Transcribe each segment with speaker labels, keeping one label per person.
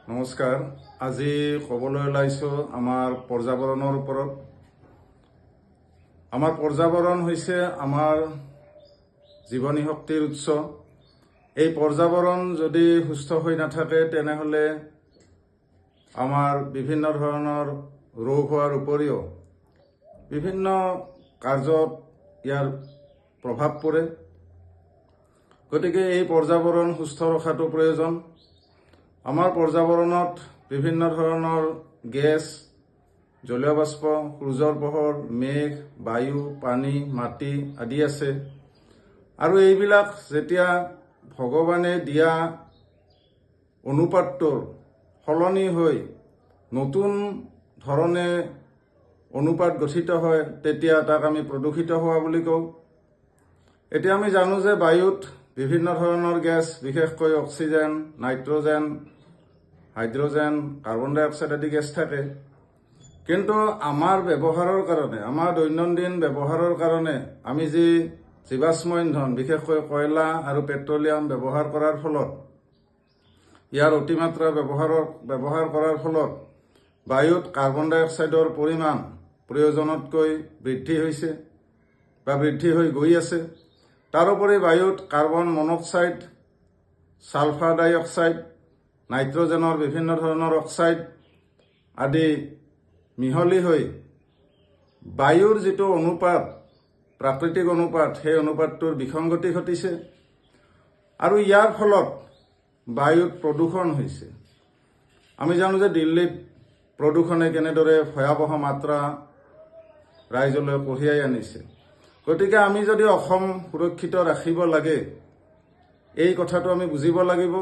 Speaker 1: নমস্কাৰ। আজি ক'বলৈ ওলাইছোঁ আমাৰ পৰ্যাবৰণৰ ওপৰত। আমাৰ পৰ্যাবৰণ হৈছে আমাৰ জীৱনী শক্তিৰ উৎস। এই পৰ্যাবৰণ যদি সুস্থ হৈ নাথাকে তেনেহ'লে আমাৰ বিভিন্ন ধৰণৰ ৰোগ হোৱাৰ উপৰিও বিভিন্ন কাৰ্যত ইয়াৰ প্ৰভাৱ পৰে। গতিকে এই পৰ্যাবৰণ সুস্থ ৰখাটো প্ৰয়োজন। আমাৰ পৰ্যাবৰণত বিভিন্ন ধৰণৰ গেছ, জলীয় বাষ্প, সূৰ্যৰ পোহৰ, মেঘ, বায়ু, পানী, মাটি আদি আছে। আৰু এইবিলাক যেতিয়া ভগৱানে দিয়া অনুপাতটোৰ সলনি হৈ নতুন ধৰণে অনুপাত গঠিত হয় তেতিয়া তাক আমি প্ৰদূষিত হোৱা বুলি কওঁ। এতিয়া আমি জানো যে বায়ুত বিভিন্ন ধৰণৰ গেছ, বিশেষকৈ অক্সিজেন, নাইট্ৰজেন, হাইড্ৰজেন, কাৰ্বন ডাই অক্সাইড আদি গেছ থাকে। কিন্তু আমাৰ ব্যৱহাৰৰ কাৰণে, আমাৰ দৈনন্দিন ব্যৱহাৰৰ কাৰণে আমি যি জীৱাশ্ম ইন্ধন, বিশেষকৈ কয়লা আৰু পেট্ৰলিয়াম ব্যৱহাৰ কৰাৰ ফলত, ইয়াৰ অতিমাত্ৰা ব্যৱহাৰ কৰাৰ ফলত বায়ুত কাৰ্বন ডাই অক্সাইডৰ পৰিমাণ প্ৰয়োজনতকৈ বৃদ্ধি হৈছে বা বৃদ্ধি হৈ গৈ আছে। তাৰোপৰি বায়ুত কাৰ্বন মনক্সাইড, ছালফাৰ ডাই অক্সাইড, নাইট্ৰজেনৰ বিভিন্ন ধৰণৰ অক্সাইড আদি মিহলি হৈ বায়ুৰ যিটো অনুপাত, প্ৰাকৃতিক অনুপাত, সেই অনুপাতটোৰ বিসংগতি ঘটিছে আৰু ইয়াৰ ফলত বায়ুত প্ৰদূষণ হৈছে। আমি জানো যে দিল্লীত প্ৰদূষণে কেনেদৰে ভয়াৱহ মাত্ৰা ৰাইজলৈ কঢ়িয়াই আনিছে। গতিকে আমি যদি অসম সুৰক্ষিত ৰাখিব লাগে, এই কথাটো আমি বুজিব লাগিব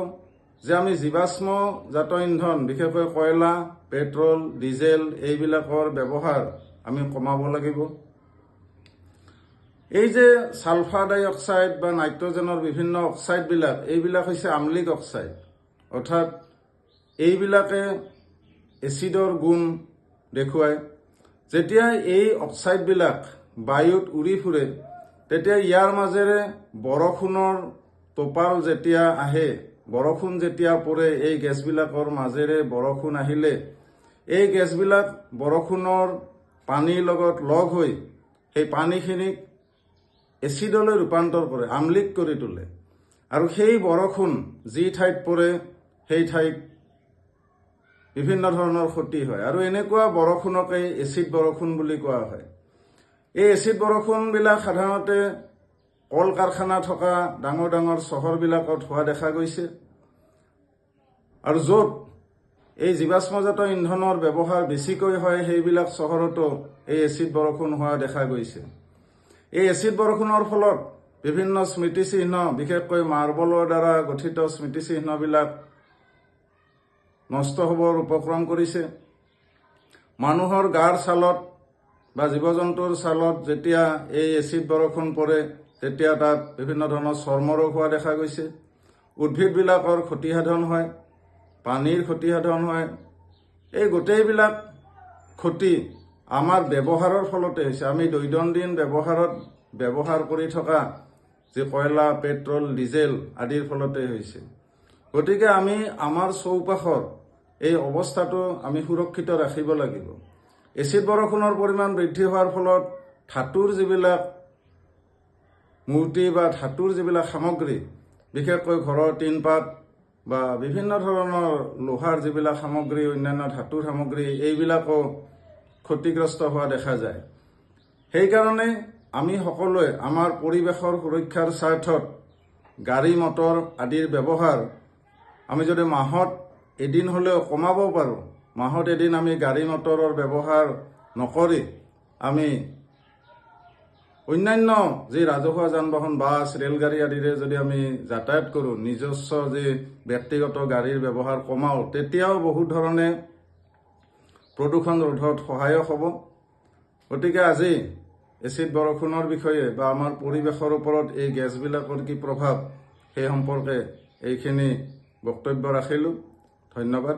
Speaker 1: যে আমি জীৱাশ্মজাত ইন্ধন, বিশেষকৈ কয়লা, পেট্ৰল, ডিজেল এইবিলাকৰ ব্যৱহাৰ আমি কমাব লাগিব। এই যে ছালফাৰ ডাই অক্সাইড বা নাইট্ৰজেনৰ বিভিন্ন অক্সাইডবিলাক, এইবিলাক হৈছে আম্লিক অক্সাইড, অৰ্থাৎ এইবিলাকে এচিডৰ গুণ দেখুৱায়। যেতিয়া এই অক্সাইডবিলাক বায়ুত উৰি ফুৰে তেতিয়া ইয়াৰ মাজেৰে বৰষুণৰ টোপাল যেতিয়া আহে, বৰষুণ যেতিয়া পৰে, এই গেছবিলাকৰ মাজেৰে বৰষুণ আহিলে এই গেছবিলাক বৰষুণৰ পানীৰ লগত লগ হৈ সেই পানীখিনিক এচিডলৈ ৰূপান্তৰ কৰে, আম্লিক কৰি তোলে। আৰু সেই বৰষুণ যি ঠাইত পৰে সেই ঠাইত বিভিন্ন ধৰণৰ ক্ষতি হয় আৰু এনেকুৱা বৰষুণকে এচিড বৰষুণ বুলি কোৱা হয়। এই এচিড বৰষুণবিলাক সাধাৰণতে কল কাৰখানা থকা ডাঙৰ ডাঙৰ চহৰবিলাকত হোৱা দেখা গৈছে আৰু য'ত এই জীৱাশ্মজাত ইন্ধনৰ ব্যৱহাৰ বেছিকৈ হয় সেইবিলাক চহৰতো এই এচিড বৰষুণ হোৱা দেখা গৈছে। এই এচিড বৰষুণৰ ফলত বিভিন্ন স্মৃতিচিহ্ন, বিশেষকৈ মাৰ্বলৰ দ্বাৰা গঠিত স্মৃতিচিহ্নবিলাক নষ্ট হ'বৰ উপক্ৰম কৰিছে। মানুহৰ গাৰ ছালত বা জীৱ জন্তুৰ ছালত যেতিয়া এই এচিড বৰষুণ পৰে তেতিয়া তাত বিভিন্ন ধৰণৰ চৰ্মৰোগ হোৱা দেখা গৈছে। উদ্ভিদবিলাকৰ ক্ষতিসাধন হয়, পানীৰ ক্ষতিসাধন হয়। এই গোটেইবিলাক ক্ষতি আমাৰ ব্যৱহাৰৰ ফলতে হৈছে। আমি দৈনন্দিন ব্যৱহাৰ কৰি থকা যি কয়লা, পেট্ৰল, ডিজেল আদিৰ ফলতে হৈছে। গতিকে আমি আমাৰ চৌপাশৰ এই অৱস্থাটো আমি সুৰক্ষিত ৰাখিব লাগিব। এচিড বৰষুণৰ পৰিমাণ বৃদ্ধি হোৱাৰ ফলত ধাতুৰ যিবিলাক মূৰ্তি বা ধাতুৰ যিবিলাক সামগ্ৰী, বিশেষকৈ ঘৰৰ টিনপাত বা বিভিন্ন ধৰণৰ লোহাৰ যিবিলাক সামগ্ৰী, অন্যান্য ধাতুৰ সামগ্ৰী, এইবিলাকো ক্ষতিগ্ৰস্ত হোৱা দেখা যায়। সেইকাৰণে আমি সকলোৱে আমাৰ পৰিৱেশৰ সুৰক্ষাৰ স্বাৰ্থত গাড়ী মটৰ আদিৰ ব্যৱহাৰ আমি যদি মাহত এদিন হ'লেও কমাব পাৰোঁ, মাহত এদিন আমি গাড়ী মটৰৰ ব্যৱহাৰ নকৰি আমি অন্যান্য যি ৰাজহুৱা যান বাহন, বাছ, ৰেলগাড়ী আদিৰে যদি আমি যাতায়াত কৰোঁ, নিজস্ব যি ব্যক্তিগত গাড়ীৰ ব্যৱহাৰ কমাওঁ, তেতিয়াও বহুত ধৰণে প্ৰদূষণ ৰোধত সহায়ক হ'ব। গতিকে আজি এচিড বৰষুণৰ বিষয়ে বা আমাৰ পৰিৱেশৰ ওপৰত এই গেছবিলাকৰ কি প্ৰভাৱ সেই সম্পৰ্কে এইখিনি বক্তব্য ৰাখিলোঁ। ধন্যবাদ।